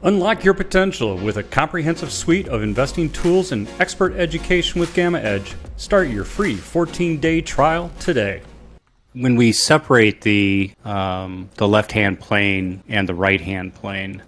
Unlock your potential with a comprehensive suite of investing tools and expert education with GammaEdge. Start your free 14-day trial today. When we separate the left-hand plane and the right-hand plane,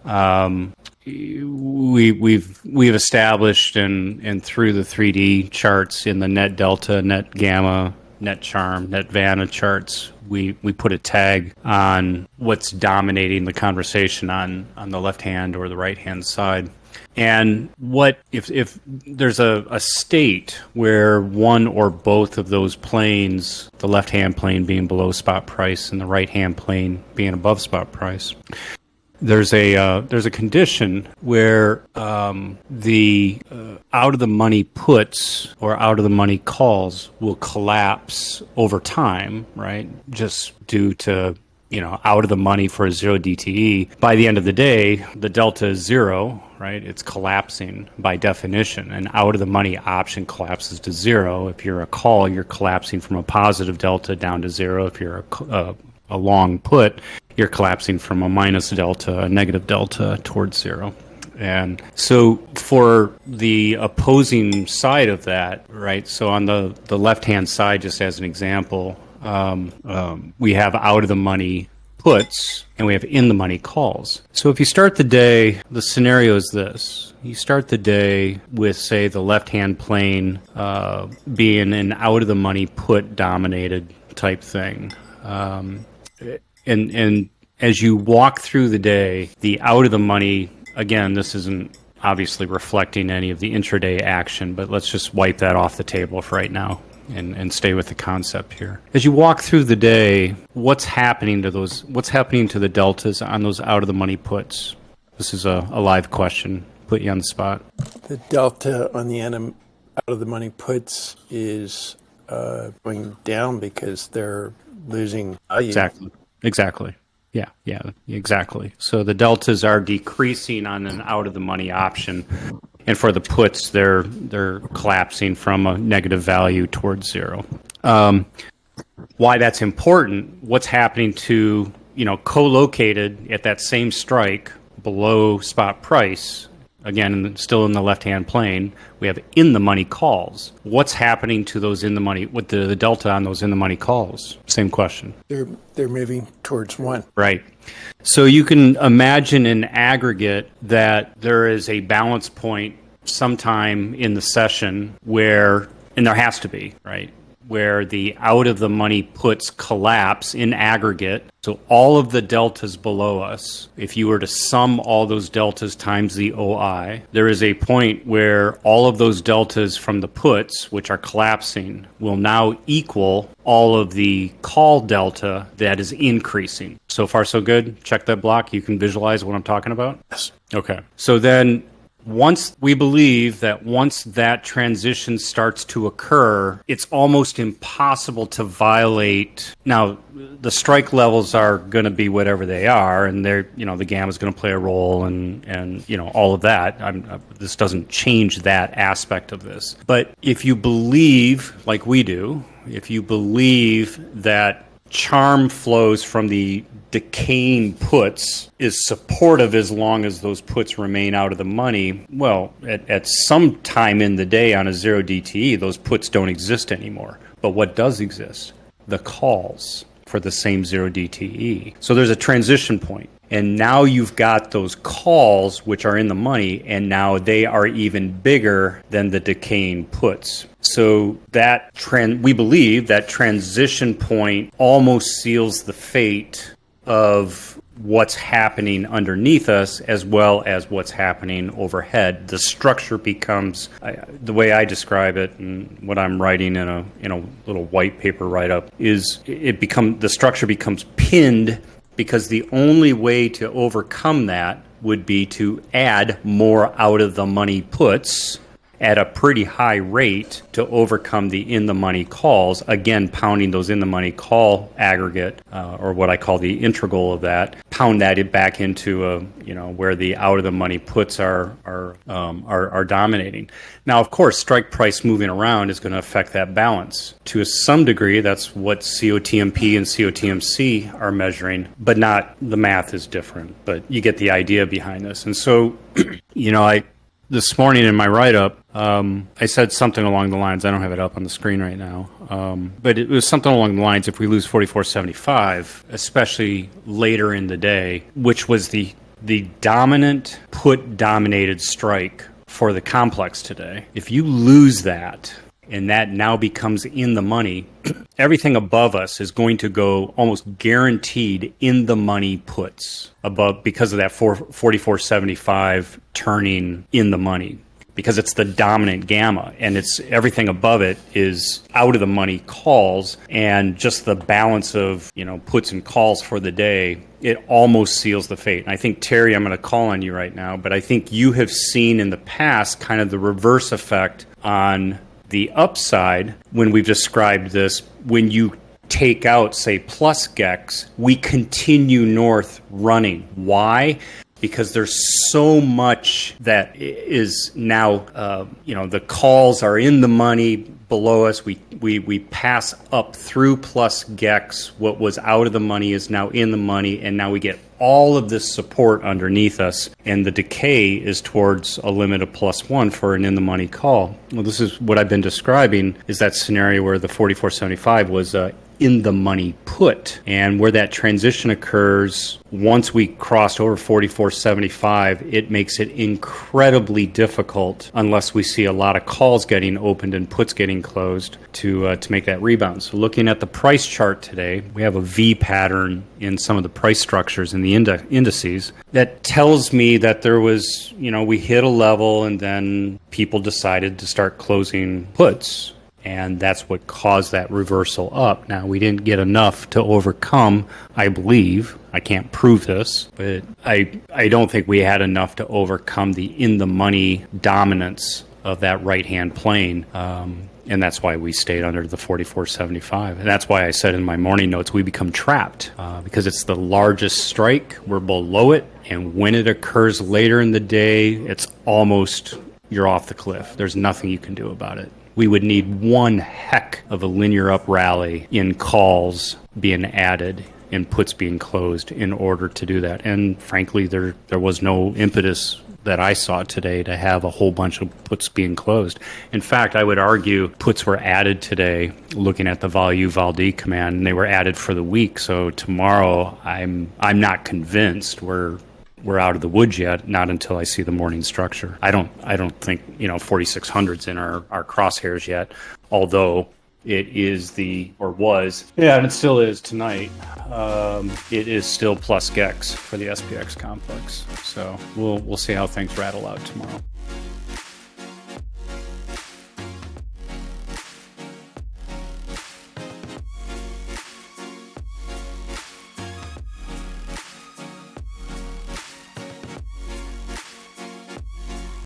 we've established and through the 3D charts in the net delta, net gamma, net charm, net vanna charts, we put a tag on what's dominating the conversation on the left hand or the right hand side. And what if there's a state where one or both of those planes, the left hand plane being below spot price and the right hand plane being above spot price, there's a condition where the out of the money puts or out of the money calls will collapse over time, right? Just due to out of the money for a 0 DTE. By the end of the day, the delta is 0, right? It's collapsing by definition. An out of the money option collapses to 0. If you're a call, you're collapsing from a positive delta down to 0. If you're a long put, you're collapsing from a minus delta, a negative delta towards 0. And so for the opposing side of that, right, so on the left-hand side, just as an example, we have out-of-the-money puts and we have in-the-money calls. So if you start the day, the scenario is this. You start the day with, say, the left-hand plane being an out-of-the-money put-dominated type thing. And as you walk through the day, the out of the money, again, this isn't obviously reflecting any of the intraday action, but let's just wipe that off the table for right now and stay with the concept here. As you walk through the day, what's happening to the deltas on those out of the money puts? This is a live question. Put you on the spot. The delta on the out of the money puts is going down because they're losing value. Exactly. Yeah, exactly. So the deltas are decreasing on an out-of-the-money option, and for the puts, they're collapsing from a negative value towards 0. Why that's important? What's happening to co-located at that same strike below spot price? Again, still in the left-hand plane, we have in-the-money calls. What's happening to those in-the-money, with the delta on those in-the-money calls? Same question. They're moving towards 1. Right. So you can imagine in aggregate that there is a balance point sometime in the session where, and there has to be, right, where the out-of-the-money puts collapse in aggregate. So all of the deltas below us, if you were to sum all those deltas times the OI, there is a point where all of those deltas from the puts, which are collapsing, will now equal all of the call delta that is increasing. So far, so good? Check that block. You can visualize what I'm talking about? Yes. Okay. So then once that transition starts to occur, it's almost impossible to violate. Now, the strike levels are going to be whatever they are, and they're, the gamma is going to play a role, and all of that. This doesn't change that aspect of this. But if you believe, like we do, if you believe that charm flows from the decaying puts is supportive as long as those puts remain out of the money, well, at some time in the day on a 0 DTE, those puts don't exist anymore. But what does exist? The calls for the same 0 DTE. So there's a transition point. And now you've got those calls, which are in the money, and now they are even bigger than the decaying puts. So that we believe that transition point almost seals the fate of what's happening underneath us as well as what's happening overhead. The structure becomes, the way I describe it, and what I'm writing in a little white paper write-up, is the structure becomes pinned, because the only way to overcome that would be to add more out of the money puts at a pretty high rate to overcome the in-the-money calls, again, pounding those in-the-money call aggregate, or what I call the integral of that, pound that back into where the out-of-the-money puts are dominating. Now, of course, strike price moving around is going to affect that balance. To some degree, that's what COTMP and COTMC are measuring, but not, the math is different. But you get the idea behind this. And so, this morning in my write-up, I said something along the lines, I don't have it up on the screen right now, but it was something along the lines, if we lose 44.75, especially later in the day, which was the dominant put-dominated strike for the complex today, if you lose that, and that now becomes in the money, everything above us is going to go almost guaranteed in the money puts above, because of that 44.75 turning in the money, because it's the dominant gamma, and it's everything above it is out of the money calls, and just the balance of puts and calls for the day, it almost seals the fate. And I think, Terry, I'm going to call on you right now, but I think you have seen in the past kind of the reverse effect on the upside when we've described this. When you take out, say, plus GEX, we continue north running. Why? Because there's so much that is now, the calls are in the money below us. We pass up through plus GEX. What was out of the money is now in the money, and now we get all of this support underneath us, and the decay is towards a limit of +1 for an in-the-money call. Well, this is what I've been describing, is that scenario where the 44.75 was in the money put, and where that transition occurs once we crossed over 44.75, it makes it incredibly difficult, unless we see a lot of calls getting opened and puts getting closed, to make that rebound. So looking at the price chart today, we have a V pattern in some of the price structures in the indices that tells me that there was, we hit a level and then people decided to start closing puts. And that's what caused that reversal up. Now, we didn't get enough to overcome, I believe. I can't prove this, but I don't think we had enough to overcome the in-the-money dominance of that right-hand plane. And that's why we stayed under the 44.75. And that's why I said in my morning notes, we become trapped because it's the largest strike. We're below it. And when it occurs later in the day, it's almost, you're off the cliff. There's nothing you can do about it. We would need one heck of a linear up rally in calls being added and puts being closed in order to do that. And frankly, there was no impetus that I saw today to have a whole bunch of puts being closed. In fact, I would argue puts were added today, looking at the Valu-Valdi command, and they were added for the week. So tomorrow, I'm not convinced we're out of the woods yet, not until I see the morning structure. I don't think 4600's in our crosshairs yet, although it is was, and it still is tonight. It is still plus GEX for the SPX complex. So we'll see how things rattle out tomorrow.